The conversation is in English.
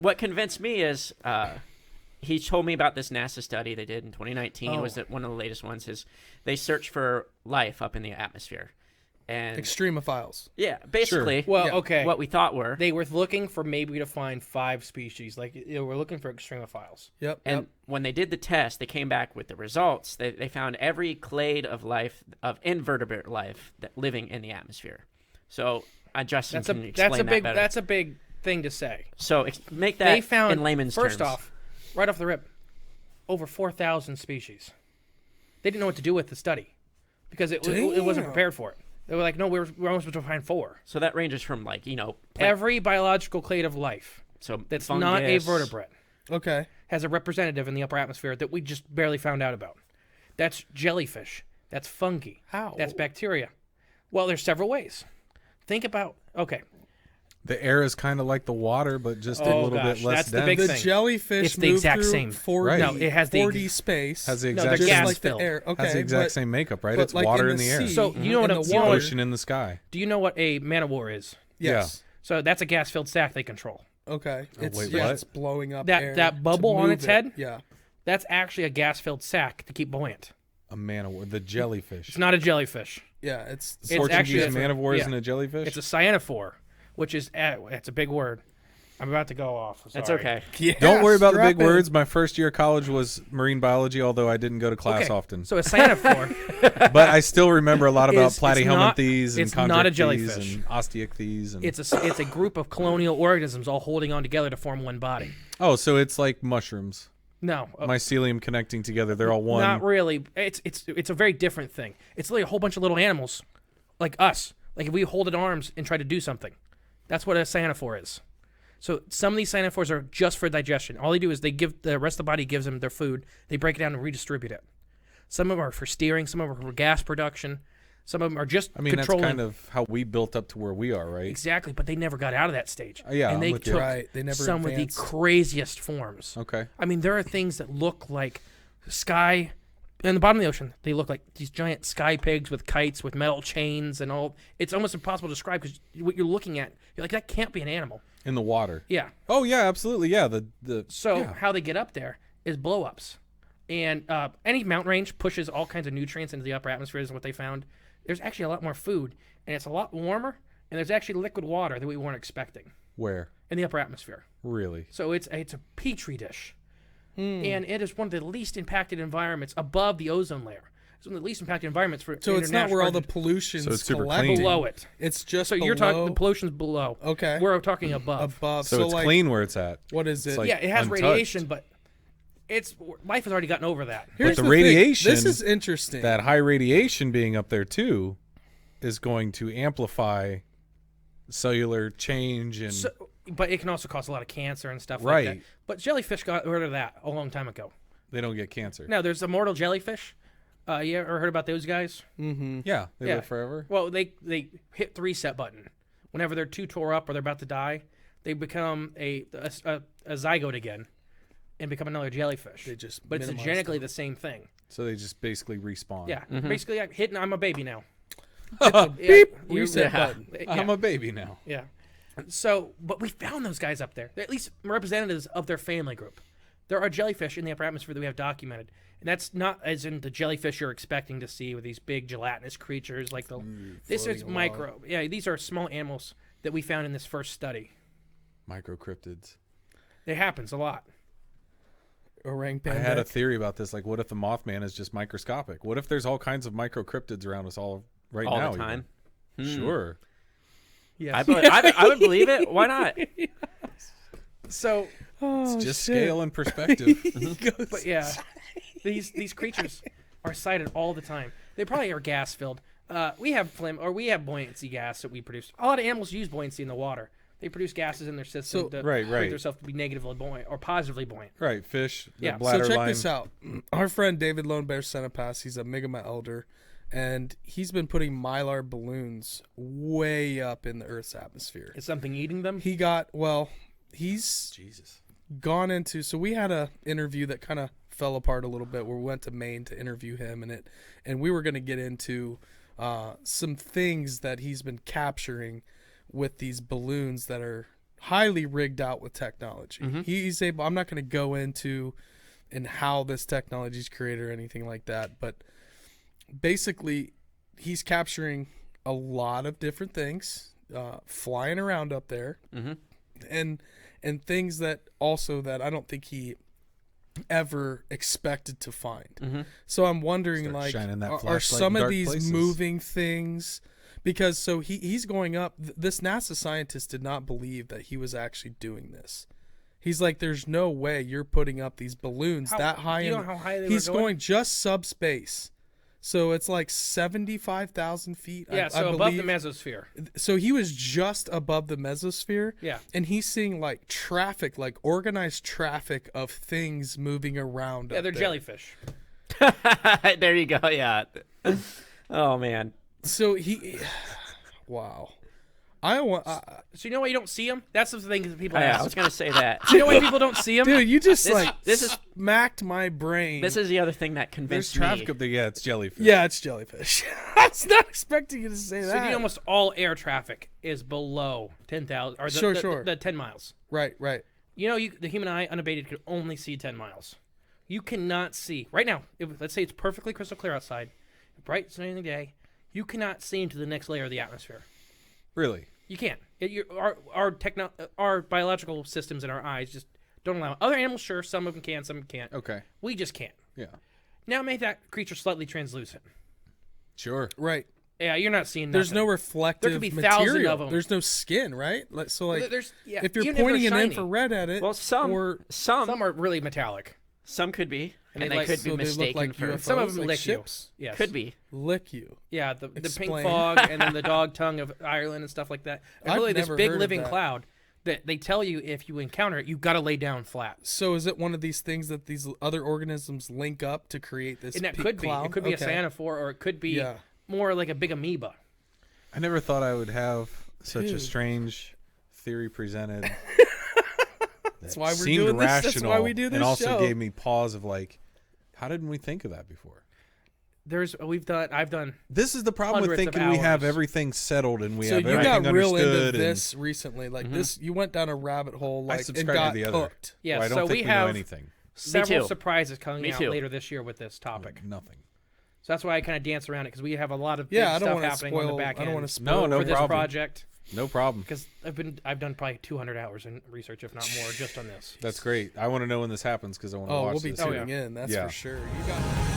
what convinced me is he told me about this NASA study they did in 2019. It was one of the latest ones. Is they searched for life up in the atmosphere. And extremophiles. Yeah, basically. Sure. Well, yeah. okay. What we thought were. They were looking for maybe to find 5 species. Like, we're looking for extremophiles. Yep. And when they did the test, they came back with the results. They found every clade of life, of invertebrate life, living in the atmosphere. So, Justin can explain that better. That's a big thing to say. So, make that they found, in layman's terms. First off, right off the rip, over 4,000 species. They didn't know what to do with the study because it wasn't prepared for it. They were like, no, we're only supposed to find 4. So that ranges from every biological clade of life that's fungus. not a vertebrate has a representative in the upper atmosphere that we just barely found out about. That's jellyfish. That's fungi. How? That's bacteria. Well, there's several ways. Think about, the air is kind of like the water, but just a little bit less that's dense. The big the thing. jellyfish it's the exact same. 40, No, it has the 40 space. Has the they're exact gas like filled. the air. Okay, has the exact same makeup, right? but It's like water in in the the air. sea, So you know what? Ocean in the sky. Do you know what a man of war is? Yes. So that's a gas-filled sack they control. Okay. wait, what? It's blowing up That- air that bubble to on move its head? Yeah. That's actually a gas-filled sack to keep buoyant. A man of war. The jellyfish. It's not a jellyfish. Yeah. It's It's actually Portuguese man of war yeah. isn't a jellyfish? It's a cyanophore, which is it's a big word. I'm about to go off. Sorry. That's okay. Yeah, Don't worry about the big strap in. words. My first year of college was marine biology, although I didn't go to class often. So a cyanophore, But I still remember a lot about It's not- platyhelminthes and it's not a chondrichthyes jellyfish. and osteichthyes. And... it's a group of colonial organisms all holding on together to form one body. Oh, so it's like mushrooms. No, Mycelium connecting together. They're all one. not really. It's a very different thing. It's like a whole bunch of little animals, like us. Like if we hold at arms and try to do something, that's what a cyanophore is. So some of these cyanophores are just for digestion. All they do is they give the rest of the body gives them their food. They break it down and redistribute it. Some of them are for steering. Some of them are for gas production. Some of them are just controlling. That's kind of how we built up to where we are, right? Exactly, but they never got out of that stage. Yeah, and I'm they with you. took Right, they never some advanced. of the craziest forms. Okay. I mean, there are things that look like sky in the bottom of the ocean. They look like these giant sky pigs with kites with metal chains and all. It's almost impossible to describe because what you're looking at, you're like, that can't be an animal. In the water. Yeah. Oh, yeah, absolutely. Yeah. So how they get up there is blow-ups. And any mountain range pushes all kinds of nutrients into the upper atmosphere is what they found. There's actually a lot more food, and it's a lot warmer, and there's actually liquid water that we weren't expecting Where? in the upper atmosphere. Really? So it's a petri dish. And it is one of the least impacted environments above the ozone layer. It's one of the least impacted environments for So it's not where all the international pollution's So it's super collected. clean. below it. It's just So you're talking the pollution's below. Okay. We're talking above. above. So it's like, clean where it's at. What is it? like- Yeah, it has untouched. radiation, but life has already gotten over that. Here's the thing. radiation, This is interesting. That high radiation being up there, too, is going to amplify cellular change and... But it can also cause a lot of cancer and stuff Right. like that. But jellyfish got rid of that a long time ago. they don't get cancer. Now, there's immortal jellyfish. You ever heard about those guys? Yeah, they Yeah. live forever. Well, they hit the reset button. Whenever they're too tore up or they're about to die, they become a zygote again and become another jellyfish. They just but it's minimize genetically the same thing. So they just basically respawn. Yeah. Basically, I'm a baby now. Beep. You- Reset yeah. button. Yeah. I'm a baby now. Yeah. So, but we found those guys up there. They're at least representatives of their family group. There are jellyfish in the upper atmosphere that we have documented. And that's not as in the jellyfish you're expecting to see with these big gelatinous creatures like this is floating micro. Yeah, these are small animals that we found in this first study. Microcryptids. It happens a lot. Orangutan. I had a theory about this. Like, what if the Mothman is just microscopic? What if there's all kinds of microcryptids around us all now? All the time. Even? Sure. Yes. I would believe it. Why not? So, It's just scale and perspective. but yeah, these creatures are sighted all the time. They probably are gas filled. We have buoyancy gas that we produce. A lot of animals use buoyancy in the water. They produce gases in their system to right. create themselves to be negatively buoyant or positively buoyant. Right, fish. Yeah. The bladder So check line. this out. Our friend David Lone Bear sent a pass. He's a Mi'kmaq elder, and he's been putting mylar balloons way up in the Earth's atmosphere. Is something eating them? He's Jesus. gone into. So we had a interview that kind of fell apart a little bit where we went to Maine to interview him, and we were going to get into some things that he's been capturing with these balloons that are highly rigged out with technology. Mm-hmm. He's able. I'm not going to go into how this technology is created or anything like that, but basically, he's capturing a lot of different things, flying around up there, Mm-hmm. and things that I don't think he ever expected to find. Mm-hmm. So I'm wondering, Start like, shining that are flashlight some in of dark these places. moving things? Because so he's going up. This NASA scientist did not believe that he was actually doing this. He's like, there's no way you're putting up these balloons that high. Do you know how high they he's were going? just subspace. So it's like 75,000 feet. Yeah, I above the believe. mesosphere. So he was just above the mesosphere. Yeah. And he's seeing like traffic, like organized traffic of things moving around. Yeah, up they're there. jellyfish. There you go. Yeah. Oh man. So wow. I want, So you know why you don't see them? That's the thing that people Yeah, I ask. was gonna say that. Do you know why people don't see them? dude, you just this is smacked my brain. this is the other thing that There's convinced traffic me. up there. Yeah, it's jellyfish. Yeah, it's jellyfish. I was not expecting you to say So that. you know, almost all air traffic is below 10,000 or Sure. the 10 miles. Right. You know, the human eye unabated can only see 10 miles. You cannot see right now. Let's say it's perfectly crystal clear outside, bright sunny day. You cannot see into the next layer of the atmosphere. Really? You can't. Our biological systems in our eyes just don't allow it. Other animals, sure, some of them can, some of them can't. Okay. We just can't. Yeah. Now make that creature slightly translucent. Sure. Right. Yeah, you're not seeing. There's no nothing. reflective There could be thousands material. of them. There's no skin, right? So like, There's if you're even they're pointing an shiny, infrared at it, Well, some some are really metallic. some could be, And and they they like- could so be they look mistaken like for. UFOs, Some of them like lick ships? you. Yes. Could be. lick you. Yeah, the pink Explain. fog and then the dog tongue of Ireland and stuff like that. And I've really, this never big heard of living that. cloud that they tell you if you encounter it, you got to lay down flat. So is it one of these things that these other organisms link up to create this? And that peak could be. cloud? It could be Okay. a cyanophore, or it could be Yeah. more like a big amoeba. I never thought I would have such a Dude. strange theory presented. That's why we're seemed doing this. rational, That's why we do this and also show. gave me pause of like, how didn't we think of that before? I've done. This is the problem with Hundreds of thinking we have hours. everything settled and we So have you everything got real understood. into and this recently, like this. You went down a rabbit hole, like and subscribe got to the other. hooked. Yeah, Well, I don't so think we we know have anything. several too. surprises coming Me out too. later this year with this topic. Nothing. So that's why I kind of dance around it, because we have a lot of big Yeah, I don't stuff want to happening spoil. on the back I don't end want to spoil. No for this problem. project. No problem. Because I've done probably 200 hours in research, if not more, just on this. That's great. I want to know when this happens because I want to Oh, watch we'll be this. tuning in. That's Yeah. for sure. You got.